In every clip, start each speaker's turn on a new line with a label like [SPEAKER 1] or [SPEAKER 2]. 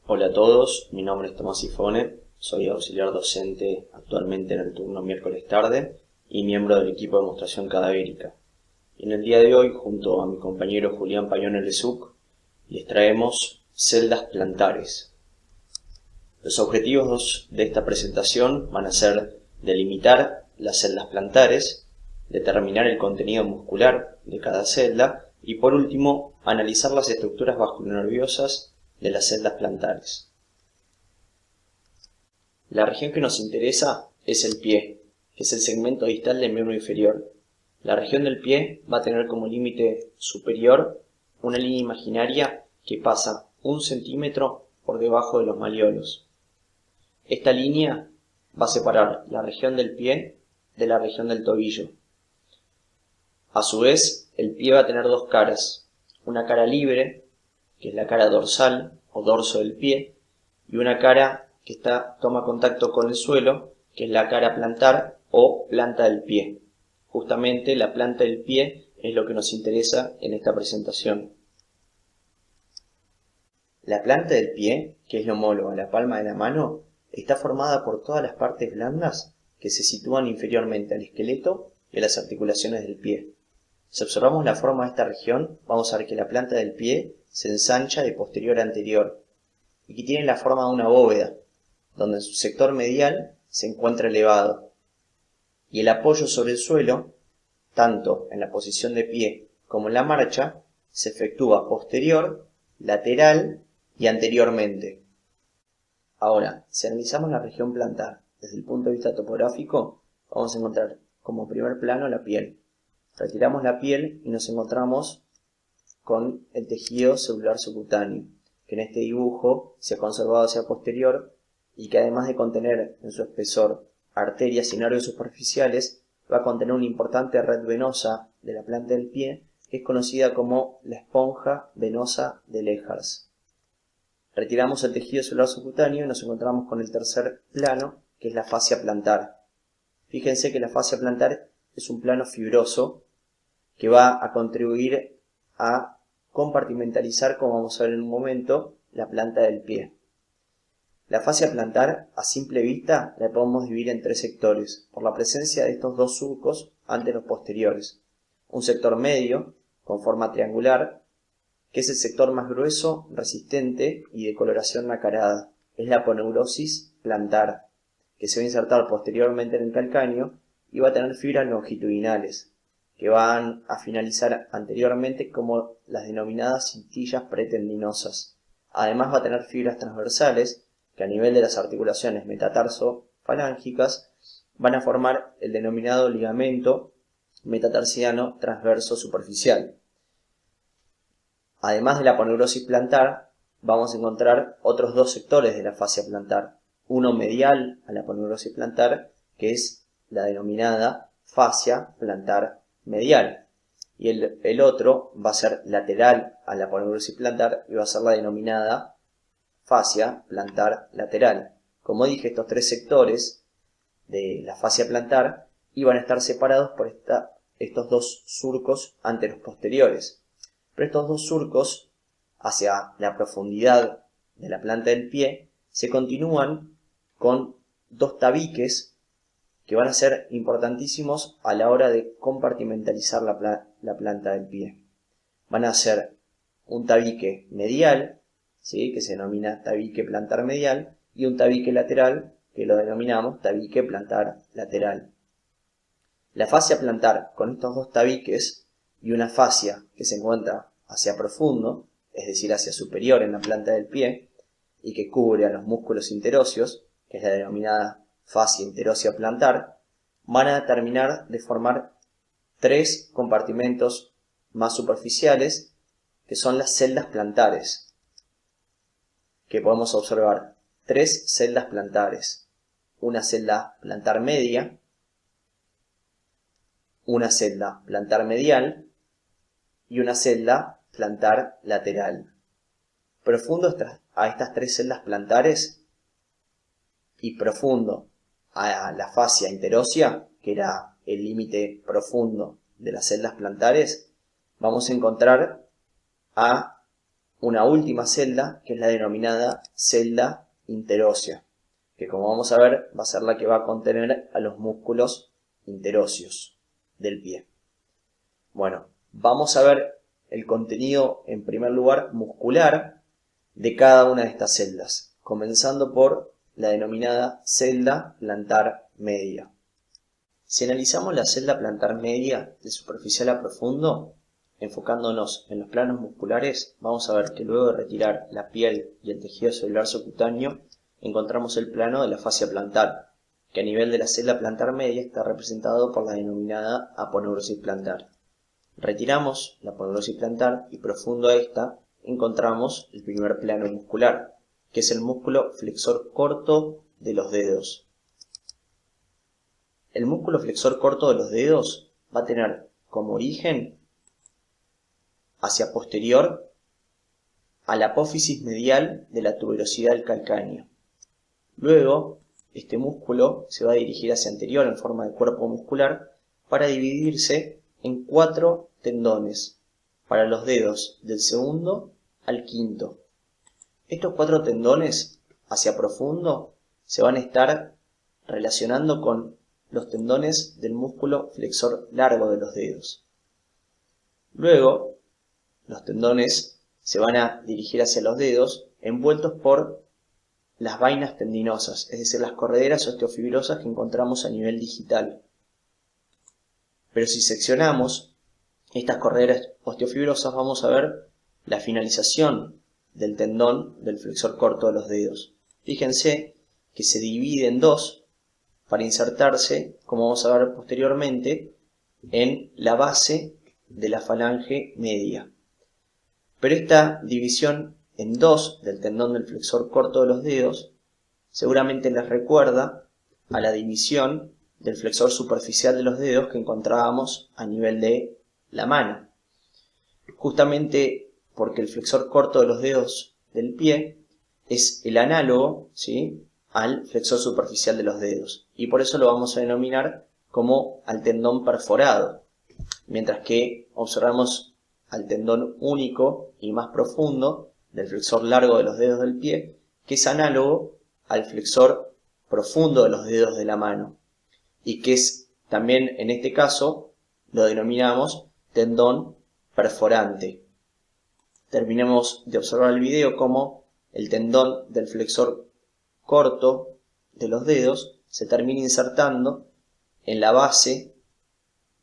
[SPEAKER 1] Hola a todos, mi nombre es Tomás Sifone, soy auxiliar docente actualmente en el turno miércoles tarde y miembro del equipo de demostración cadavérica. Y en el día de hoy, junto a mi compañero Julián Payón Lesuc, les traemos celdas plantares. Los objetivos de esta presentación van a ser delimitar las celdas plantares, determinar el contenido muscular de cada celda y por último, analizar las estructuras vasculonerviosas de las celdas plantares. La región que nos interesa es el pie, que es el segmento distal del miembro inferior. La región del pie va a tener como límite superior una línea imaginaria que pasa 1 centímetro por debajo de los malleolos. Esta línea va a separar la región del pie de la región del tobillo. A su vez, el pie va a tener dos caras, una cara libre, que es la cara dorsal o dorso del pie, y una cara que toma contacto con el suelo, que es la cara plantar o planta del pie. Justamente la planta del pie es lo que nos interesa en esta presentación. La planta del pie, que es lo homólogo a la palma de la mano, está formada por todas las partes blandas que se sitúan inferiormente al esqueleto y a las articulaciones del pie. Si observamos la forma de esta región, vamos a ver que la planta del pie se ensancha de posterior a anterior y que tiene la forma de una bóveda, donde en su sector medial se encuentra elevado. Y el apoyo sobre el suelo, tanto en la posición de pie como en la marcha, se efectúa posterior, lateral y anteriormente. Ahora, si analizamos la región plantar desde el punto de vista topográfico, vamos a encontrar como primer plano la piel. Retiramos la piel y nos encontramos con el tejido celular subcutáneo, que en este dibujo se ha conservado hacia posterior y que además de contener en su espesor arterias y nervios superficiales, va a contener una importante red venosa de la planta del pie, que es conocida como la esponja venosa de Leyhardt. Retiramos el tejido celular subcutáneo y nos encontramos con el tercer plano, que es la fascia plantar. Fíjense que la fascia plantar es un plano fibroso que va a contribuir a compartimentalizar, como vamos a ver en un momento, la planta del pie. La fascia plantar, a simple vista, la podemos dividir en tres sectores, por la presencia de estos dos surcos anteros posteriores. Un sector medio, con forma triangular, que es el sector más grueso, resistente y de coloración nacarada. Es la aponeurosis plantar, que se va a insertar posteriormente en el calcáneo y va a tener fibras longitudinales, que van a finalizar anteriormente como las denominadas cintillas pretendinosas. Además va a tener fibras transversales, que a nivel de las articulaciones metatarso-falángicas van a formar el denominado ligamento metatarsiano transverso superficial. Además de la aponeurosis plantar, vamos a encontrar otros dos sectores de la fascia plantar. Uno medial a la aponeurosis plantar, que es la denominada fascia plantar medial. Y el otro va a ser lateral a la aponeurosis plantar y va a ser la denominada fascia plantar lateral. Como dije, estos tres sectores de la fascia plantar iban a estar separados por estos dos surcos anteros posteriores. Pero estos dos surcos, hacia la profundidad de la planta del pie, se continúan con dos tabiques que van a ser importantísimos a la hora de compartimentalizar la planta del pie. Van a ser un tabique medial, ¿sí?, que se denomina tabique plantar medial, y un tabique lateral, que lo denominamos tabique plantar lateral. La fascia plantar con estos dos tabiques y una fascia que se encuentra hacia profundo, es decir, hacia superior en la planta del pie, y que cubre a los músculos interóseos, que es la denominada fascia interósea plantar, van a terminar de formar tres compartimentos más superficiales, que son las celdas plantares, que podemos observar tres celdas plantares: una celda plantar media, una celda plantar medial y una celda plantar lateral. Profundo a estas tres celdas plantares y profundo a la fascia interósea, que era el límite profundo de las celdas plantares, vamos a encontrar a una última celda, que es la denominada celda interósea, que como vamos a ver va a ser la que va a contener a los músculos interóseos del pie. Bueno, vamos a ver el contenido en primer lugar muscular de cada una de estas celdas, comenzando por la denominada celda plantar media. Si analizamos la celda plantar media de superficial a profundo, enfocándonos en los planos musculares, vamos a ver que luego de retirar la piel y el tejido celular subcutáneo, encontramos el plano de la fascia plantar, que a nivel de la celda plantar media está representado por la denominada aponeurosis plantar. Retiramos la aponeurosis plantar y profundo a esta encontramos el primer plano muscular, que es el músculo flexor corto de los dedos. El músculo flexor corto de los dedos va a tener como origen hacia posterior a la apófisis medial de la tuberosidad del calcáneo. Luego, este músculo se va a dirigir hacia anterior en forma de cuerpo muscular para dividirse en 4 tendones para los dedos del segundo al quinto. Estos 4 tendones hacia profundo se van a estar relacionando con los tendones del músculo flexor largo de los dedos. Luego, los tendones se van a dirigir hacia los dedos envueltos por las vainas tendinosas, es decir, las correderas osteofibrosas que encontramos a nivel digital. Pero si seccionamos estas correderas osteofibrosas, vamos a ver la finalización del tendón del flexor corto de los dedos. Fíjense que se divide en 2 para insertarse, como vamos a ver posteriormente, en la base de la falange media. Pero esta división en 2 del tendón del flexor corto de los dedos seguramente les recuerda a la división del flexor superficial de los dedos que encontrábamos a nivel de la mano. Justamente porque el flexor corto de los dedos del pie es el análogo, ¿sí?, al flexor superficial de los dedos, y por eso lo vamos a denominar como al tendón perforado, mientras que observamos al tendón único y más profundo del flexor largo de los dedos del pie, que es análogo al flexor profundo de los dedos de la mano, y que es también en este caso lo denominamos tendón perforante. Terminemos de observar el video como el tendón del flexor corto de los dedos se termina insertando en la base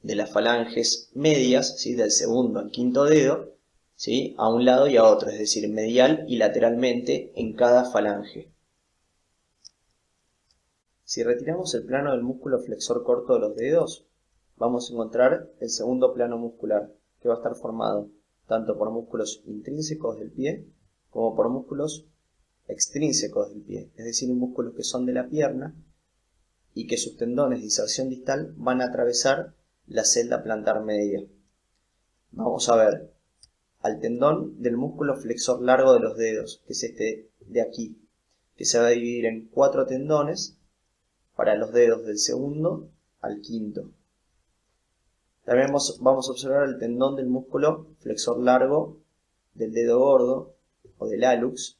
[SPEAKER 1] de las falanges medias, ¿sí?, del segundo al quinto dedo, ¿sí?, a un lado y a otro, es decir, medial y lateralmente en cada falange. Si retiramos el plano del músculo flexor corto de los dedos, vamos a encontrar el segundo plano muscular, que va a estar formado tanto por músculos intrínsecos del pie como por músculos extrínsecos del pie, es decir, músculos que son de la pierna y que sus tendones de inserción distal van a atravesar la celda plantar media. Vamos a ver al tendón del músculo flexor largo de los dedos, que es este de aquí, que se va a dividir en 4 tendones para los dedos del segundo al quinto. También vamos a observar el tendón del músculo flexor largo del dedo gordo o del hallux,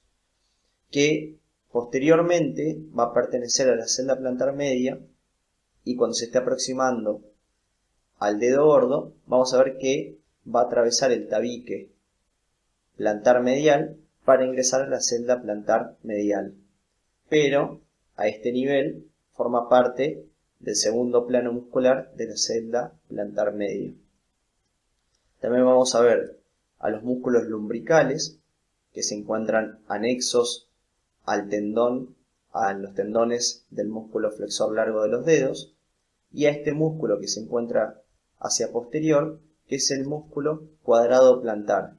[SPEAKER 1] que posteriormente va a pertenecer a la celda plantar media, y cuando se esté aproximando al dedo gordo vamos a ver que va a atravesar el tabique plantar medial para ingresar a la celda plantar medial, pero a este nivel forma parte del segundo plano muscular de la celda plantar media. También vamos a ver a los músculos lumbricales, que se encuentran anexos al tendón, a los tendones del músculo flexor largo de los dedos, y a este músculo que se encuentra hacia posterior, que es el músculo cuadrado plantar,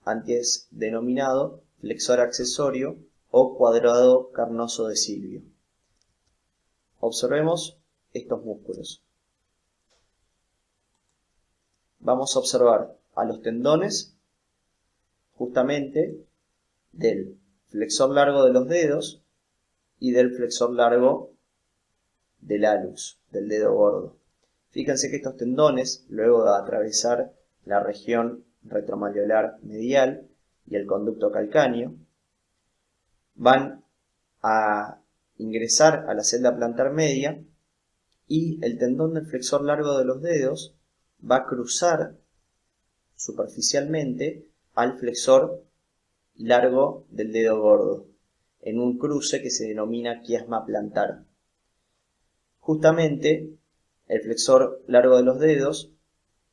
[SPEAKER 1] antes denominado flexor accesorio o cuadrado carnoso de Silvio. Observemos estos músculos. Vamos a observar a los tendones justamente del flexor largo de los dedos y del flexor largo del hallux, del dedo gordo. Fíjense que estos tendones, luego de atravesar la región retromalleolar medial, y el conducto calcáneo, van a ingresar a la celda plantar media y el tendón del flexor largo de los dedos va a cruzar superficialmente al flexor largo del dedo gordo, en un cruce que se denomina quiasma plantar. Justamente el flexor largo de los dedos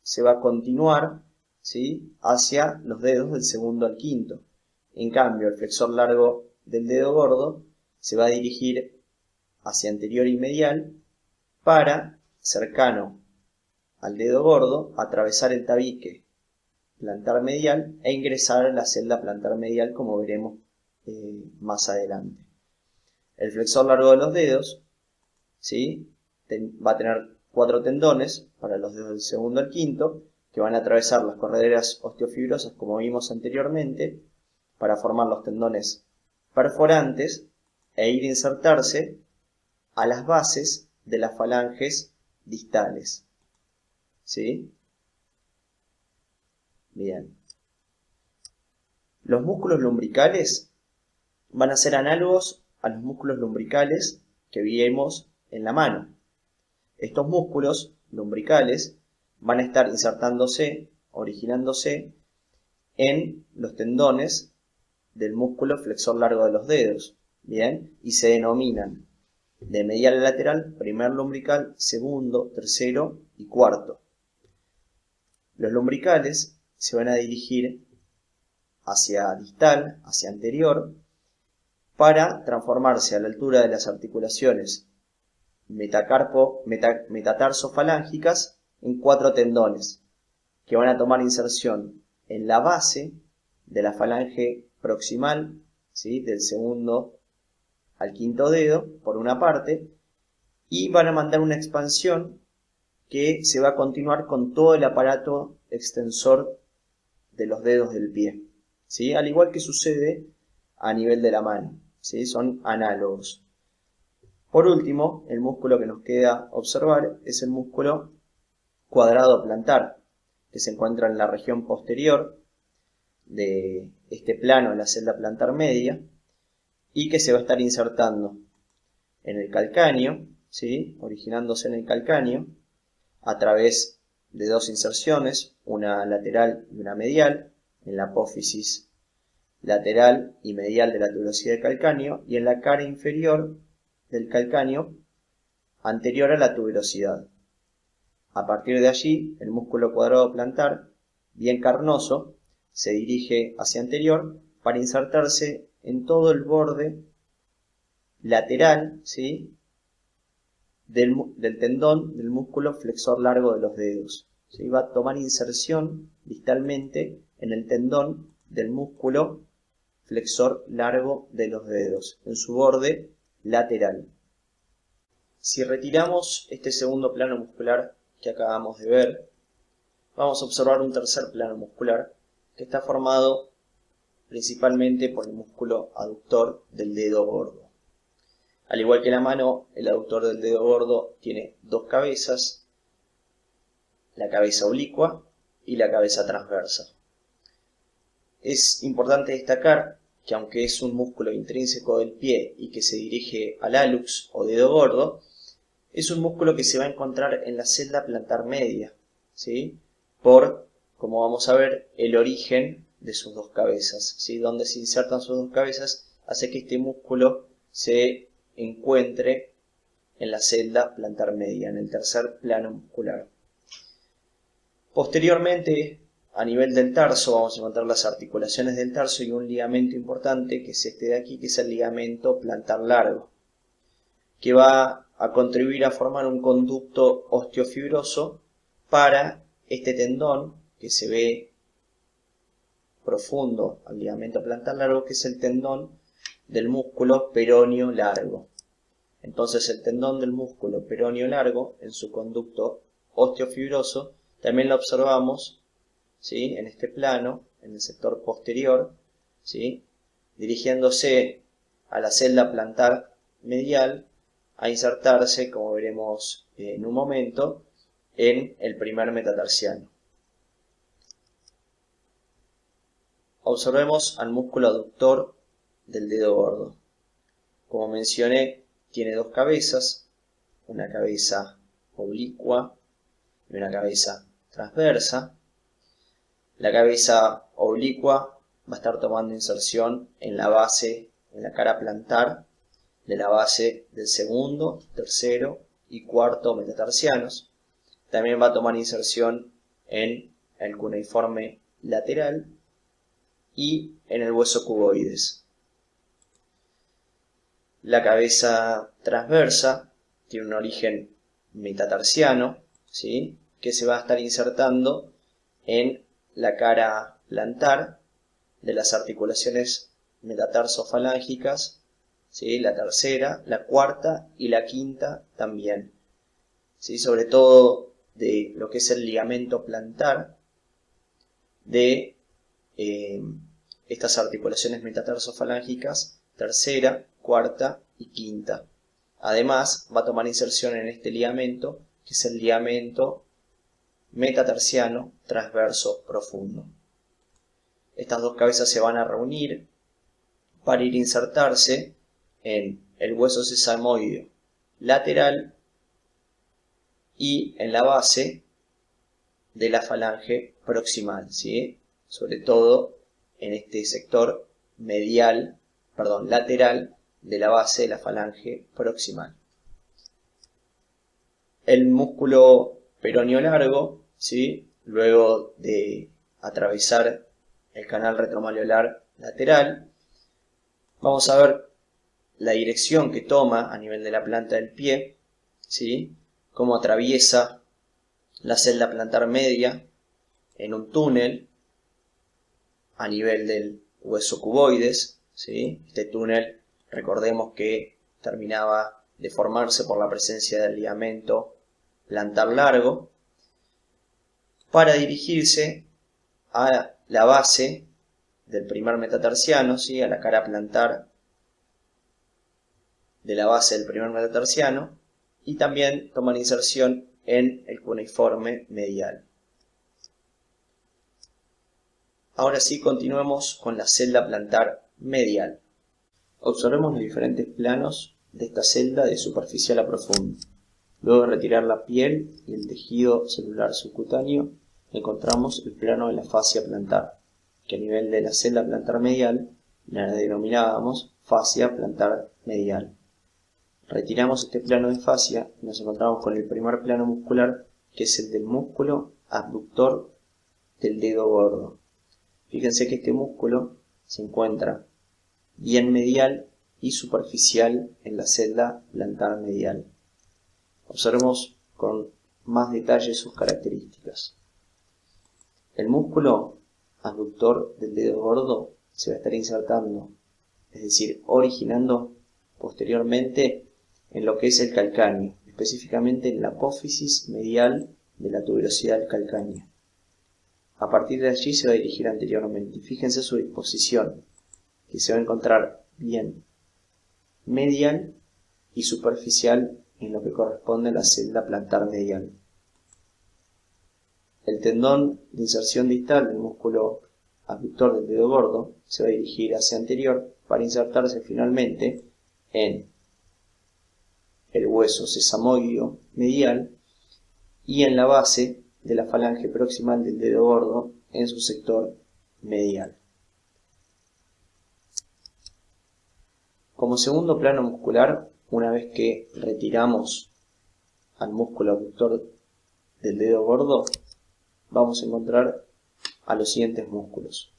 [SPEAKER 1] se va a continuar, ¿sí?, hacia los dedos del segundo al quinto. En cambio, el flexor largo del dedo gordo se va a dirigir hacia anterior y medial para, cercano al dedo gordo, atravesar el tabique plantar medial e ingresar a la celda plantar medial, como veremos más adelante. El flexor largo de los dedos, ¿sí?, va a tener 4 tendones para los dedos del segundo al quinto, que van a atravesar las correderas osteofibrosas, como vimos anteriormente, para formar los tendones perforantes e ir a insertarse a las bases de las falanges distales. ¿Sí? Bien. Los músculos lumbricales van a ser análogos a los músculos lumbricales que vimos en la mano. Estos músculos lumbricales van a estar insertándose, originándose en los tendones del músculo flexor largo de los dedos, ¿bien? Y se denominan de medial a lateral, primer lumbrical, segundo, tercero y cuarto. Los lumbricales se van a dirigir hacia distal, hacia anterior, para transformarse a la altura de las articulaciones metatarsofalángicas en 4 tendones, que van a tomar inserción en la base de la falange proximal, ¿sí?, del segundo al quinto dedo, por una parte, y van a mandar una expansión que se va a continuar con todo el aparato extensor de los dedos del pie, ¿sí?, al igual que sucede a nivel de la mano, ¿sí?, son análogos. Por último, el músculo que nos queda observar es el músculo cuadrado plantar, que se encuentra en la región posterior de este plano de la celda plantar media y que se va a estar insertando en el calcáneo, ¿sí?, originándose en el calcáneo a través de 2 inserciones, una lateral y una medial, en la apófisis lateral y medial de la tuberosidad del calcáneo y en la cara inferior del calcáneo anterior a la tuberosidad. A partir de allí, el músculo cuadrado plantar, bien carnoso, se dirige hacia anterior para insertarse en todo el borde lateral, ¿sí?, del tendón del músculo flexor largo de los dedos. ¿Sí? Va a tomar inserción distalmente en el tendón del músculo flexor largo de los dedos, en su borde lateral. Si retiramos este segundo plano muscular que acabamos de ver, vamos a observar un tercer plano muscular que está formado principalmente por el músculo aductor del dedo gordo. Al igual que la mano, el aductor del dedo gordo tiene 2 cabezas, la cabeza oblicua y la cabeza transversa. Es importante destacar que aunque es un músculo intrínseco del pie y que se dirige al hallux o dedo gordo, es un músculo que se va a encontrar en la celda plantar media, ¿sí?, por, como vamos a ver, el origen de sus 2 cabezas, ¿sí?, donde se insertan sus 2 cabezas hace que este músculo se encuentre en la celda plantar media, en el tercer plano muscular. Posteriormente, a nivel del tarso, vamos a encontrar las articulaciones del tarso y un ligamento importante, que es este de aquí, que es el ligamento plantar largo, que va a contribuir a formar un conducto osteofibroso para este tendón que se ve profundo al ligamento plantar largo, que es el tendón del músculo peroneo largo. Entonces el tendón del músculo peroneo largo, en su conducto osteofibroso, también lo observamos, ¿sí?, en este plano, en el sector posterior, ¿sí?, dirigiéndose a la celda plantar medial, a insertarse, como veremos en un momento, en el primer metatarsiano. Observemos al músculo aductor del dedo gordo. Como mencioné, tiene dos cabezas, una cabeza oblicua y una cabeza transversa. La cabeza oblicua va a estar tomando inserción en la base, en la cara plantar de la base del segundo, tercero y cuarto metatarsianos. También va a tomar inserción en el cuneiforme lateral y en el hueso cuboides. La cabeza transversa tiene un origen metatarsiano, ¿sí?, que se va a estar insertando en la cara plantar de las articulaciones metatarsofalángicas, ¿sí?, la tercera, la cuarta y la quinta también, ¿sí?, sobre todo de lo que es el ligamento plantar de estas articulaciones metatarsofalángicas, tercera, cuarta y quinta. Además, va a tomar inserción en este ligamento, que es el ligamento metatarsiano transverso profundo. Estas dos cabezas se van a reunir para ir a insertarse en el hueso sesamoideo lateral y en la base de la falange proximal, ¿sí?, sobre todo en este sector lateral de la base de la falange proximal. El músculo peroneo largo, ¿sí?, luego de atravesar el canal retromalleolar lateral, vamos a ver la dirección que toma a nivel de la planta del pie, ¿sí?, cómo atraviesa la celda plantar media en un túnel a nivel del hueso cuboides, ¿sí? Este túnel, recordemos que terminaba de formarse por la presencia del ligamento plantar largo, para dirigirse a la base del primer metatarsiano, ¿sí?, a la cara plantar de la base del primer metatarsiano, y también tomar inserción en el cuneiforme medial. Ahora sí, continuemos con la celda plantar medial. Observemos los diferentes planos de esta celda de superficial a profundo. Luego de retirar la piel y el tejido celular subcutáneo, encontramos el plano de la fascia plantar, que a nivel de la celda plantar medial la denominábamos fascia plantar medial. Retiramos este plano de fascia y nos encontramos con el primer plano muscular, que es el del músculo abductor del dedo gordo. Fíjense que este músculo se encuentra bien medial y superficial en la celda plantar medial. Observemos con más detalle sus características. El músculo abductor del dedo gordo se va a estar insertando, es decir, originando posteriormente en lo que es el calcáneo, específicamente en la apófisis medial de la tuberosidad calcánea. A partir de allí se va a dirigir anteriormente. Fíjense su disposición, que se va a encontrar bien medial y superficial en lo que corresponde a la celda plantar medial. El tendón de inserción distal del músculo abductor del dedo gordo se va a dirigir hacia anterior para insertarse finalmente en el hueso sesamoideo medial y en la base de la falange proximal del dedo gordo en su sector medial. Como segundo plano muscular, una vez que retiramos al músculo abductor del dedo gordo, vamos a encontrar a los siguientes músculos,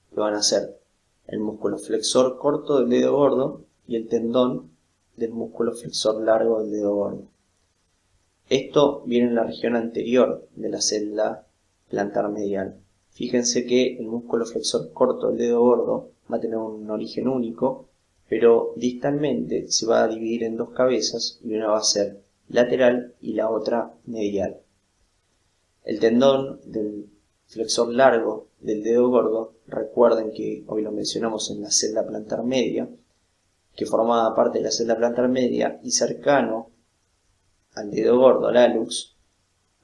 [SPEAKER 1] que van a ser el músculo flexor corto del dedo gordo y el tendón del músculo flexor largo del dedo gordo. Esto viene en la región anterior de la celda plantar medial. Fíjense que el músculo flexor corto del dedo gordo va a tener un origen único, pero distalmente se va a dividir en dos cabezas y una va a ser lateral y la otra medial. El tendón del flexor largo del dedo gordo, recuerden que hoy lo mencionamos en la celda plantar media, que formaba parte de la celda plantar media y cercano al dedo gordo, al hallux,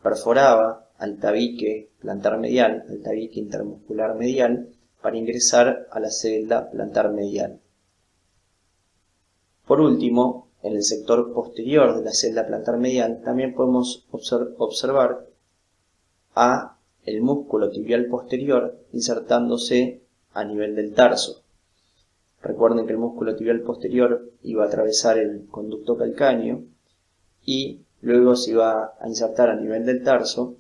[SPEAKER 1] perforaba al tabique plantar medial, al tabique intermuscular medial, para ingresar a la celda plantar medial. Por último, en el sector posterior de la celda plantar medial también podemos observar a el músculo tibial posterior insertándose a nivel del tarso. Recuerden que el músculo tibial posterior iba a atravesar el conducto calcáneo y luego se iba a insertar a nivel del tarso,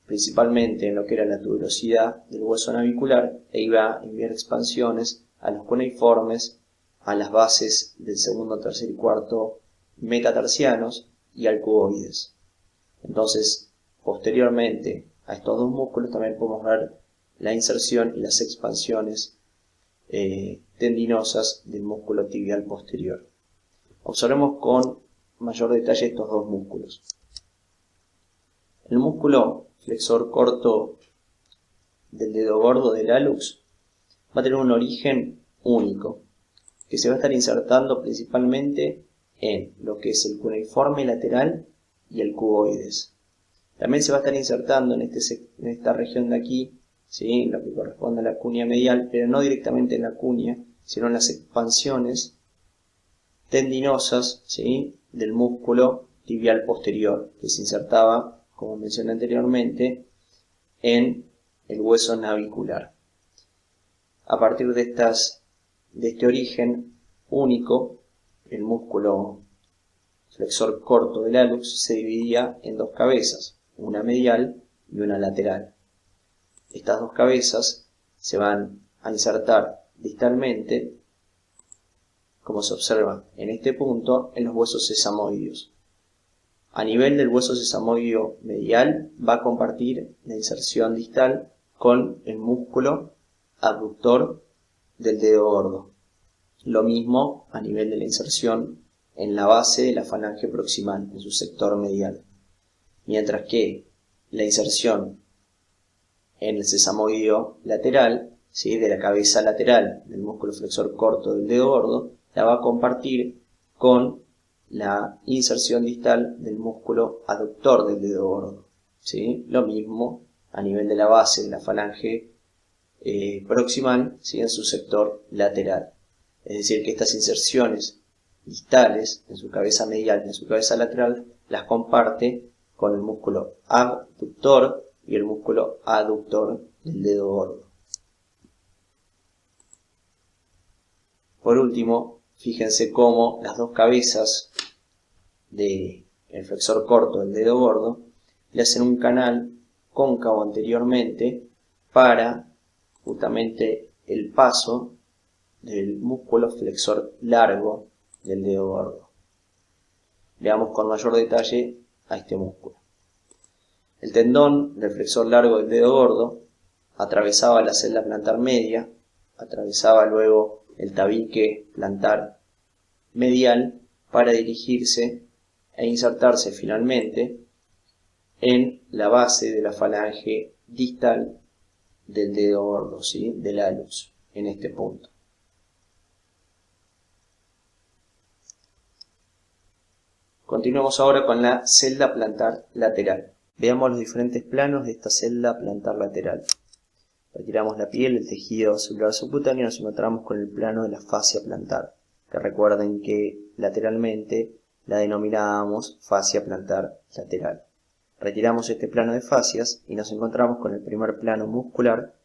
[SPEAKER 1] principalmente en lo que era la tuberosidad del hueso navicular, e iba a enviar expansiones a los cuneiformes, a las bases del segundo, tercer y cuarto metatarsianos y al cuboides. Entonces, posteriormente a estos dos músculos también podemos ver la inserción y las expansiones tendinosas del músculo tibial posterior. Observemos con mayor detalle estos dos músculos. El músculo flexor corto del dedo gordo del hallux va a tener un origen único, que se va a estar insertando principalmente en lo que es el cuneiforme lateral y el cuboides. También se va a estar insertando en esta región de aquí, ¿sí?, lo que corresponde a la cuña medial, pero no directamente en la cuña, sino en las expansiones tendinosas, ¿sí?, del músculo tibial posterior, que se insertaba, como mencioné anteriormente, en el hueso navicular. A partir de este origen único, el músculo flexor corto del hallux se dividía en dos cabezas, una medial y una lateral. Estas dos cabezas se van a insertar distalmente, como se observa en este punto, en los huesos sesamoideos. A nivel del hueso sesamoideo medial va a compartir la inserción distal con el músculo abductor del dedo gordo. Lo mismo a nivel de la inserción en la base de la falange proximal, en su sector medial. Mientras que la inserción en el sesamoideo lateral, ¿sí?, de la cabeza lateral del músculo flexor corto del dedo gordo, la va a compartir con la inserción distal del músculo aductor del dedo gordo, ¿sí? Lo mismo a nivel de la base de la falange proximal, ¿sí?, en su sector lateral. Es decir, que estas inserciones distales en su cabeza medial y en su cabeza lateral las comparte con el músculo abductor y el músculo aductor del dedo gordo. Por último, fíjense cómo las dos cabezas del flexor corto del dedo gordo le hacen un canal cóncavo anteriormente para justamente el paso del músculo flexor largo del dedo gordo. Veamos con mayor detalle a este músculo. El tendón del flexor largo del dedo gordo atravesaba la celda plantar media, atravesaba luego el tabique plantar medial para dirigirse e insertarse finalmente en la base de la falange distal del dedo gordo, ¿sí?, del hallux, en este punto. Continuamos ahora con la celda plantar lateral. Veamos los diferentes planos de esta celda plantar lateral. Retiramos la piel, el tejido celular subcutáneo y nos encontramos con el plano de la fascia plantar, que recuerden que lateralmente la denominábamos fascia plantar lateral. Retiramos este plano de fascias y nos encontramos con el primer plano muscular,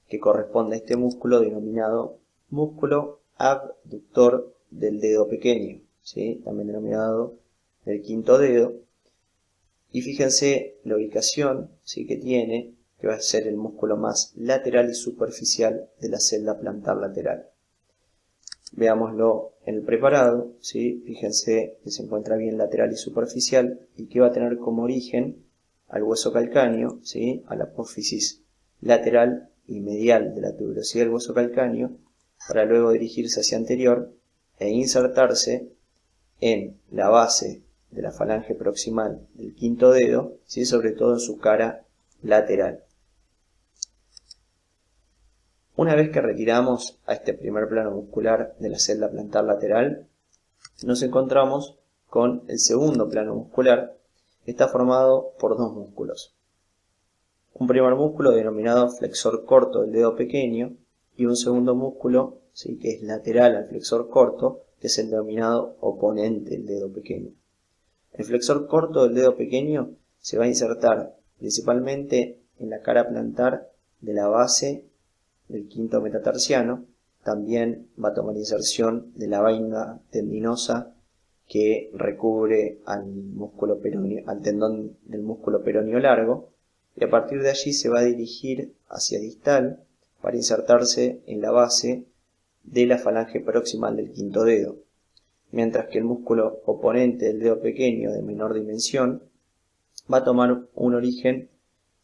[SPEAKER 1] que corresponde a este músculo denominado músculo abductor del dedo pequeño, ¿sí?, también denominado del quinto dedo. Y fíjense la ubicación, ¿sí?, que tiene, que va a ser el músculo más lateral y superficial de la celda plantar lateral. Veámoslo en el preparado, ¿sí? Fíjense que se encuentra bien lateral y superficial y que va a tener como origen al hueso calcáneo, ¿sí?, a la apófisis lateral y medial de la tuberosidad del hueso calcáneo, para luego dirigirse hacia anterior e insertarse en la base de la falange proximal del quinto dedo, ¿sí?, sobre todo en su cara lateral. Una vez que retiramos a este primer plano muscular de la celda plantar lateral, nos encontramos con el segundo plano muscular, que está formado por dos músculos. Un primer músculo denominado flexor corto del dedo pequeño, y un segundo músculo, ¿sí?, que es lateral al flexor corto, que es el denominado oponente del dedo pequeño. El flexor corto del dedo pequeño se va a insertar principalmente en la cara plantar de la base del quinto metatarsiano. También va a tomar inserción de la vaina tendinosa que recubre al tendón del músculo peroneo largo, y a partir de allí se va a dirigir hacia distal para insertarse en la base de la falange proximal del quinto dedo, mientras que el músculo oponente del dedo pequeño de menor dimensión va a tomar un origen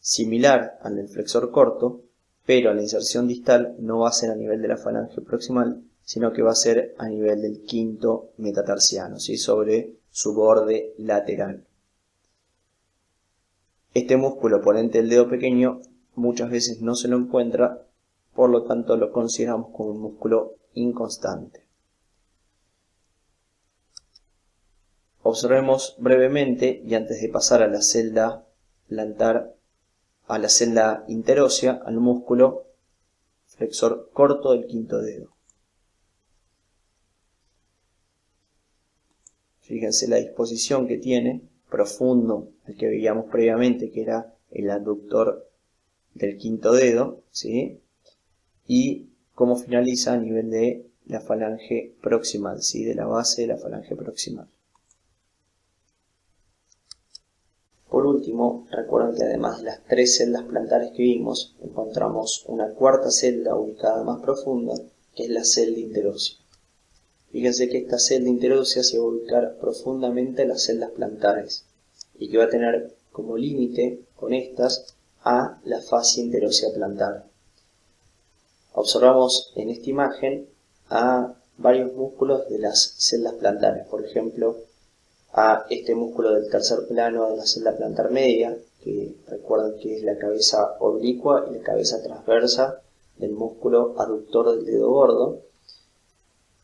[SPEAKER 1] similar al del flexor corto, pero la inserción distal no va a ser a nivel de la falange proximal, sino que va a ser a nivel del quinto metatarsiano, ¿sí?, sobre su borde lateral. Este músculo oponente del dedo pequeño muchas veces no se lo encuentra, por lo tanto lo consideramos como un músculo inconstante. Observemos brevemente, y antes de pasar a la celda plantar, a la celda interósea, al músculo flexor corto del quinto dedo. Fíjense la disposición que tiene, profundo, el que veíamos previamente, que era el aductor del quinto dedo, ¿sí?, y cómo finaliza a nivel de la falange proximal, ¿sí?, de la base de la falange proximal. Por último, recuerden que además de las tres celdas plantares que vimos, encontramos una cuarta celda ubicada más profunda, que es la celda interósea. Fíjense que esta celda interósea se va a ubicar profundamente en las celdas plantares y que va a tener como límite con estas a la fascia interósea plantar. Observamos en esta imagen a varios músculos de las celdas plantares, por ejemplo, a este músculo del tercer plano de la celda plantar media, que recuerden que es la cabeza oblicua y la cabeza transversa del músculo aductor del dedo gordo,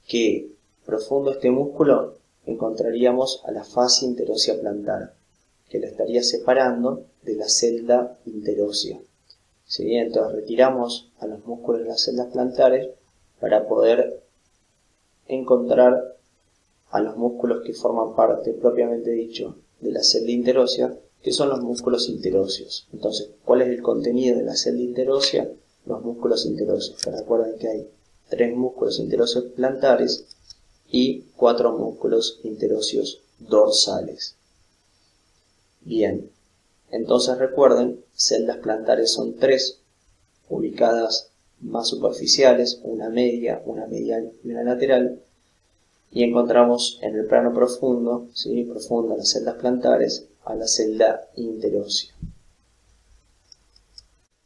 [SPEAKER 1] que profundo este músculo encontraríamos a la fascia interósea plantar, que la estaría separando de la celda interósea. ¿Sí? Entonces retiramos a los músculos de las celdas plantares para poder encontrar a los músculos que forman parte, propiamente dicho, de la celda interósea, que son los músculos interóseos. Entonces, ¿cuál es el contenido de la celda interósea? Los músculos interóseos. Recuerden que hay 3 músculos interóseos plantares y 4 músculos interóseos dorsales. Bien, entonces recuerden, celdas plantares son 3, ubicadas más superficiales, una media, una medial y una lateral, y encontramos en el plano profundo, ¿sí?, profundo, las celdas plantares, a la celda interósea.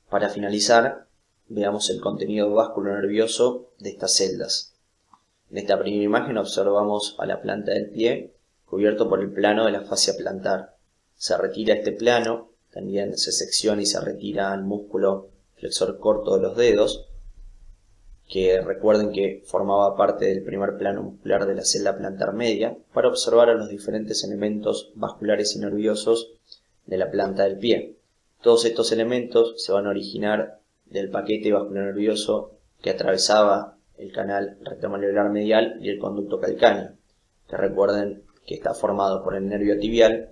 [SPEAKER 1] Para finalizar, veamos el contenido vasculonervioso de estas celdas. En esta primera imagen observamos a la planta del pie cubierto por el plano de la fascia plantar. Se retira este plano, también se secciona y se retira el músculo flexor corto de los dedos, que recuerden que formaba parte del primer plano muscular de la celda plantar media, para observar a los diferentes elementos vasculares y nerviosos de la planta del pie. Todos estos elementos se van a originar del paquete vasculonervioso que atravesaba el canal retromalleolar medial y el conducto calcáneo, que recuerden que está formado por el nervio tibial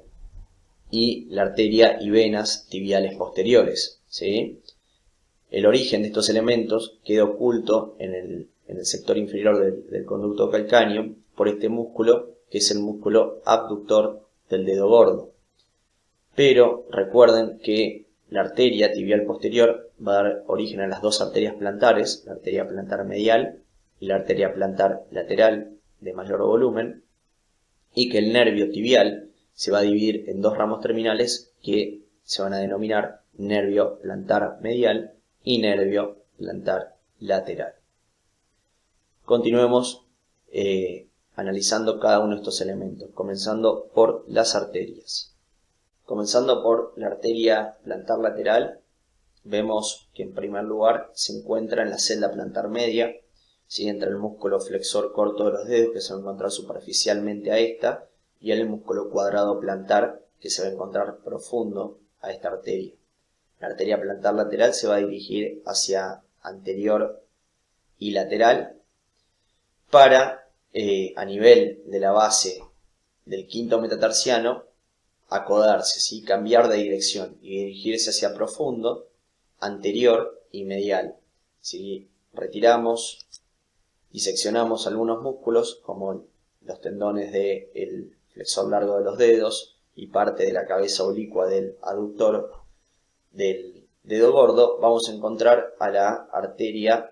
[SPEAKER 1] y la arteria y venas tibiales posteriores, ¿sí? El origen de estos elementos queda oculto en el sector inferior del conducto calcáneo por este músculo, que es el músculo abductor del dedo gordo. Pero recuerden que la arteria tibial posterior va a dar origen a las 2 arterias plantares, la arteria plantar medial y la arteria plantar lateral de mayor volumen, y que el nervio tibial se va a dividir en 2 ramos terminales que se van a denominar nervio plantar medial y nervio plantar lateral. Continuemos analizando cada uno de estos elementos, comenzando por las arterias. Comenzando por la arteria plantar lateral, vemos que en primer lugar se encuentra en la celda plantar media, ¿sí?, entre el músculo flexor corto de los dedos, que se va a encontrar superficialmente a esta, y el músculo cuadrado plantar, que se va a encontrar profundo a esta arteria. La arteria plantar lateral se va a dirigir hacia anterior y lateral para, a nivel de la base del quinto metatarsiano, acodarse, ¿sí? Cambiar de dirección y dirigirse hacia profundo, anterior y medial. Si retiramos y seccionamos algunos músculos, como los tendones del flexor largo de los dedos y parte de la cabeza oblicua del aductor del dedo gordo, vamos a encontrar a la arteria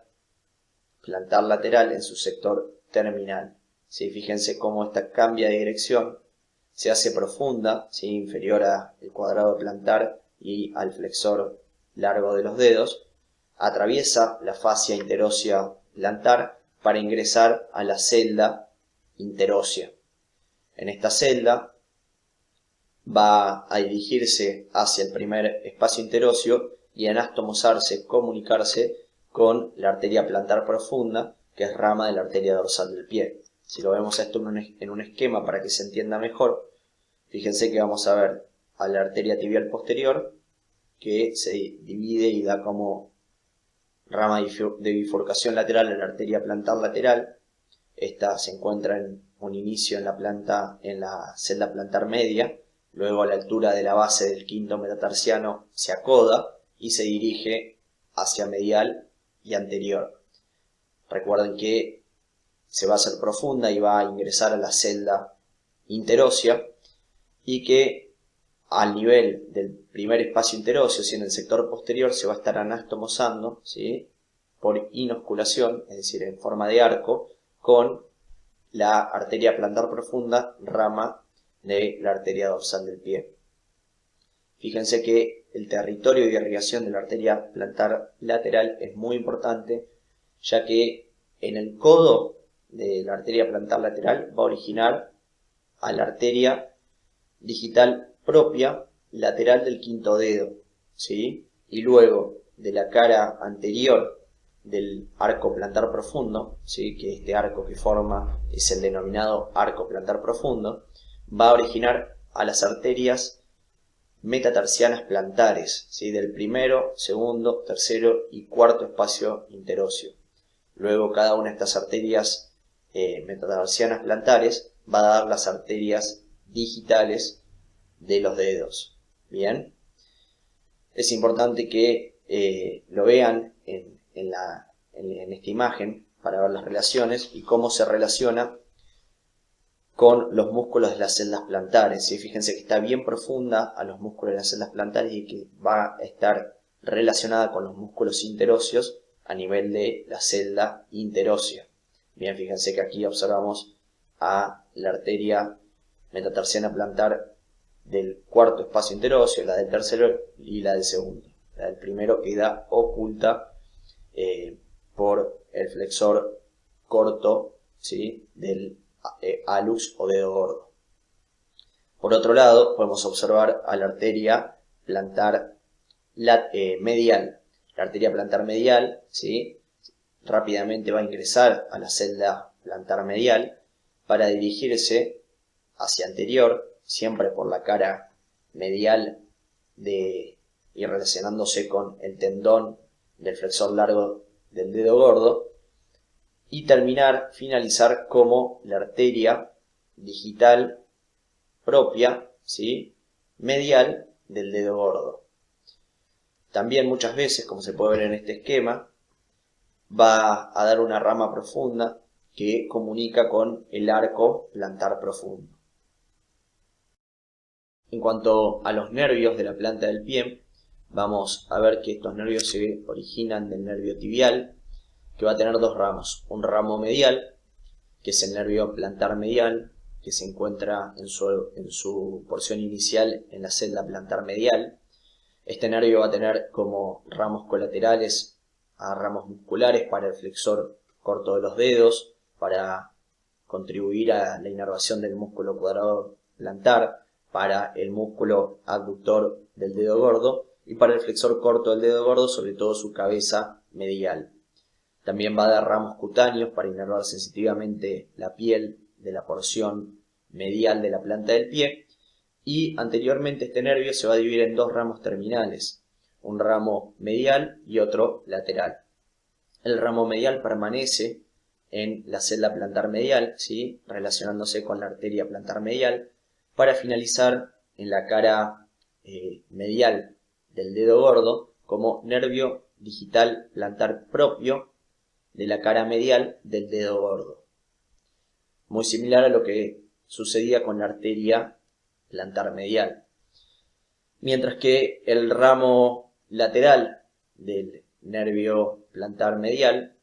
[SPEAKER 1] plantar lateral en su sector terminal. ¿Sí? Fíjense cómo esta cambia de dirección, se hace profunda, ¿sí? Inferior al cuadrado plantar y al flexor largo de los dedos, atraviesa la fascia interósea plantar para ingresar a la celda interósea. En esta celda va a dirigirse hacia el primer espacio interóseo y anastomosarse, comunicarse con la arteria plantar profunda, que es rama de la arteria dorsal del pie. Si lo vemos esto en un esquema para que se entienda mejor, fíjense que vamos a ver a la arteria tibial posterior, que se divide y da como rama de bifurcación lateral a la arteria plantar lateral. Esta se encuentra en un inicio en la celda plantar media, luego a la altura de la base del quinto metatarsiano se acoda y se dirige hacia medial y anterior. Recuerden que se va a hacer profunda y va a ingresar a la celda interósea, y que al nivel del primer espacio interóseo, en el sector posterior, se va a estar anastomosando, ¿sí? Por inosculación, es decir, en forma de arco, con la arteria plantar profunda, rama de la arteria dorsal del pie. Fíjense que el territorio de irrigación de la arteria plantar lateral es muy importante, ya que en el codo de la arteria plantar lateral va a originar a la arteria digital propia lateral del quinto dedo, ¿sí? Y luego de la cara anterior del arco plantar profundo, ¿sí? Que este arco que forma es el denominado arco plantar profundo, va a originar a las arterias metatarsianas plantares, ¿sí? Del primero, segundo, tercero y cuarto espacio interóseo. Luego cada una de estas arterias metatarsianas plantares va a dar las arterias digitales de los dedos. Bien, es importante que lo vean en esta imagen para ver las relaciones y cómo se relaciona con los músculos de las celdas plantares. ¿Sí? Fíjense que está bien profunda a los músculos de las celdas plantares y que va a estar relacionada con los músculos interóseos a nivel de la celda interósea. Bien, fíjense que aquí observamos a la arteria metatarsiana plantar del cuarto espacio interóseo, la del tercero y la del segundo. La del primero queda oculta por el flexor corto, ¿sí? Del alux o dedo gordo. Por otro lado, podemos observar a la arteria plantar medial. La arteria plantar medial, ¿sí? Rápidamente va a ingresar a la celda plantar medial para dirigirse hacia anterior, siempre por la cara medial y relacionándose con el tendón del flexor largo del dedo gordo, y finalizar como la arteria digital propia, ¿sí? Medial del dedo gordo. También muchas veces, como se puede ver en este esquema, va a dar una rama profunda que comunica con el arco plantar profundo. En cuanto a los nervios de la planta del pie, vamos a ver que estos nervios se originan del nervio tibial, que va a tener dos ramos. Un ramo medial, que es el nervio plantar medial, que se encuentra en su porción inicial en la celda plantar medial. Este nervio va a tener como ramos colaterales a ramos musculares para el flexor corto de los dedos, para contribuir a la inervación del músculo cuadrado plantar, para el músculo abductor del dedo gordo y para el flexor corto del dedo gordo, sobre todo su cabeza medial. También va a dar ramos cutáneos para inervar sensitivamente la piel de la porción medial de la planta del pie, y anteriormente este nervio se va a dividir en dos ramos terminales, un ramo medial y otro lateral. El ramo medial permanece en la celda plantar medial, ¿sí?, relacionándose con la arteria plantar medial, para finalizar en la cara medial del dedo gordo como nervio digital plantar propio de la cara medial del dedo gordo. Muy similar a lo que sucedía con la arteria plantar medial. Mientras que el ramo lateral del nervio plantar medial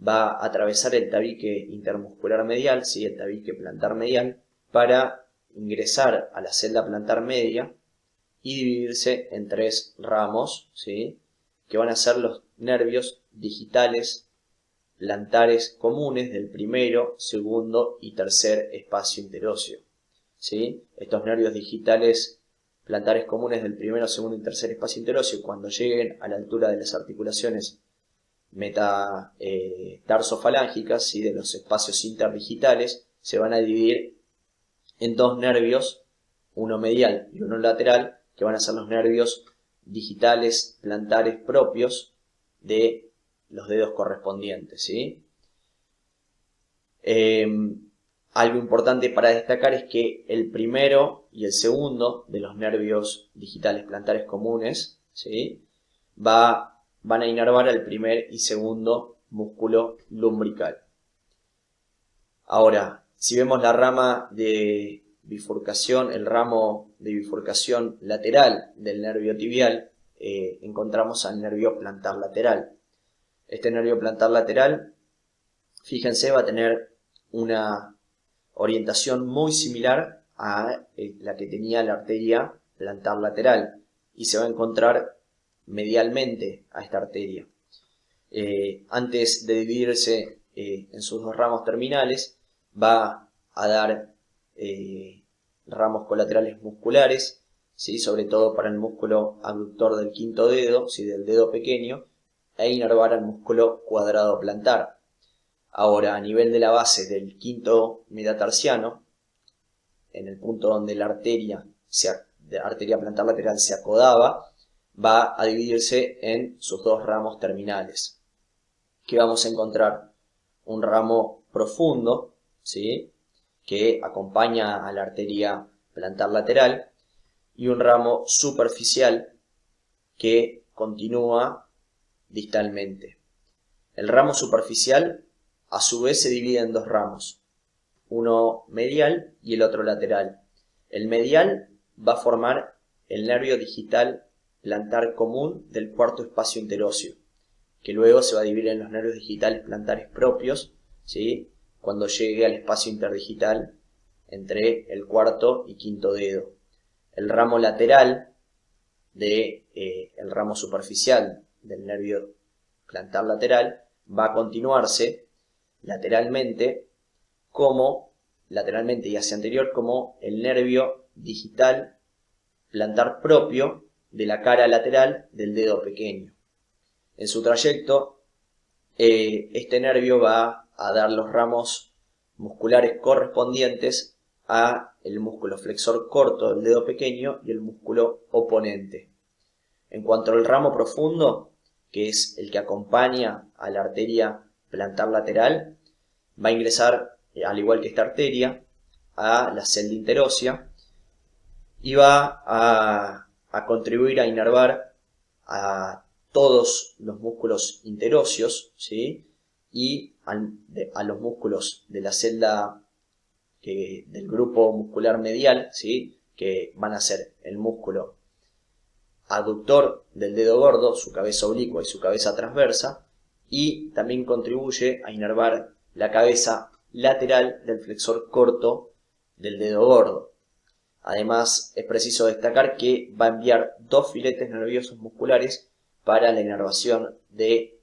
[SPEAKER 1] va a atravesar el tabique intermuscular medial, ¿sí?, el tabique plantar medial, para ingresar a la celda plantar media y dividirse en 3 ramos, ¿sí?, que van a ser los nervios digitales plantares comunes del primero, segundo y tercer espacio interóseo, ¿sí? Estos nervios digitales plantares comunes del primero, segundo y tercer espacio interóseo, cuando lleguen a la altura de las articulaciones metatarsofalángica, ¿sí?, de los espacios interdigitales, se van a dividir en 2 nervios, uno medial y uno lateral, que van a ser los nervios digitales plantares propios de los dedos correspondientes, ¿sí? Algo importante para destacar es que el primero y el segundo de los nervios digitales plantares comunes, ¿sí?, van a inervar al primer y segundo músculo lumbrical. Ahora, si vemos la rama de bifurcación, el ramo de bifurcación lateral del nervio tibial, encontramos al nervio plantar lateral. Este nervio plantar lateral, fíjense, va a tener una orientación muy similar a la que tenía la arteria plantar lateral y se va a encontrar medialmente a esta arteria. Antes de dividirse en sus 2 ramos terminales, va a dar ramos colaterales musculares, ¿sí?, sobre todo para el músculo abductor del quinto dedo, ¿sí?, del dedo pequeño, e inervar al músculo cuadrado plantar. Ahora, a nivel de la base del quinto metatarsiano, en el punto donde la arteria plantar lateral se acodaba, va a dividirse en sus 2 ramos terminales, que vamos a encontrar un ramo profundo, ¿sí?, que acompaña a la arteria plantar lateral, y un ramo superficial que continúa distalmente. El ramo superficial a su vez se divide en 2 ramos, uno medial y el otro lateral. El medial va a formar el nervio digital plantar común del cuarto espacio interóseo, que luego se va a dividir en los nervios digitales plantares propios, ¿sí?, cuando llegue al espacio interdigital entre el cuarto y quinto dedo. El ramo lateral el ramo superficial del nervio plantar lateral va a continuarse lateralmente y hacia anterior como el nervio digital plantar propio de la cara lateral del dedo pequeño. En su trayecto, este nervio va a dar los ramos musculares correspondientes a el músculo flexor corto del dedo pequeño y el músculo oponente. En cuanto al ramo profundo, que es el que acompaña a la arteria plantar lateral, va a ingresar, al igual que esta arteria, a la celda interósea y va a contribuir a inervar a todos los músculos interóseos, ¿sí?, y a los músculos de la celda del grupo muscular medial, ¿sí?, que van a ser el músculo aductor del dedo gordo, su cabeza oblicua y su cabeza transversa, y también contribuye a inervar la cabeza lateral del flexor corto del dedo gordo. Además, es preciso destacar que va a enviar 2 filetes nerviosos musculares para la inervación del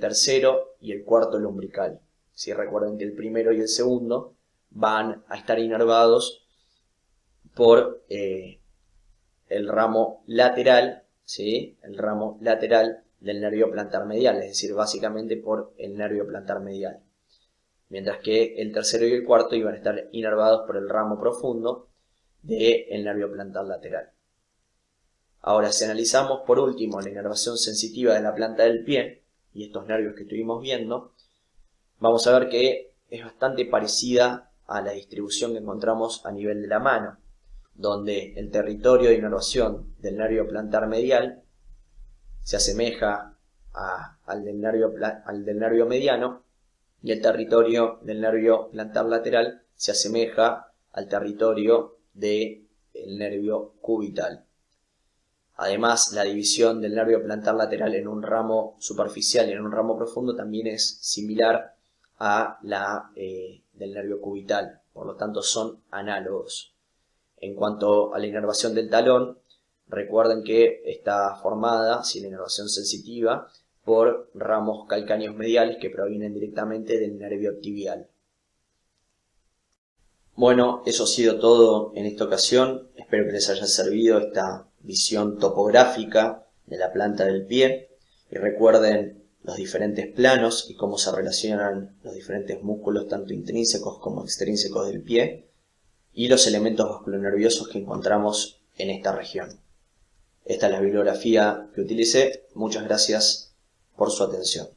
[SPEAKER 1] tercero y el cuarto lumbrical. Si recuerden que el primero y el segundo van a estar inervados por el ramo lateral, ¿sí?, el ramo lateral del nervio plantar medial, es decir, básicamente por el nervio plantar medial. Mientras que el tercero y el cuarto iban a estar inervados por el ramo profundo del nervio plantar lateral. Ahora, si analizamos por último la inervación sensitiva de la planta del pie, y estos nervios que estuvimos viendo, vamos a ver que es bastante parecida a la distribución que encontramos a nivel de la mano, donde el territorio de inervación del nervio plantar medial se asemeja al del nervio mediano, y el territorio del nervio plantar lateral se asemeja al territorio del nervio cubital. Además, la división del nervio plantar lateral en un ramo superficial y en un ramo profundo también es similar a la del nervio cubital, por lo tanto son análogos. En cuanto a la inervación del talón, recuerden que está formada, si la inervación sensitiva, por ramos calcáneos mediales que provienen directamente del nervio tibial. Bueno, eso ha sido todo en esta ocasión. Espero que les haya servido esta visión topográfica de la planta del pie. Y recuerden los diferentes planos y cómo se relacionan los diferentes músculos, tanto intrínsecos como extrínsecos del pie, y los elementos vasculonerviosos que encontramos en esta región. Esta es la bibliografía que utilicé. Muchas gracias por su atención.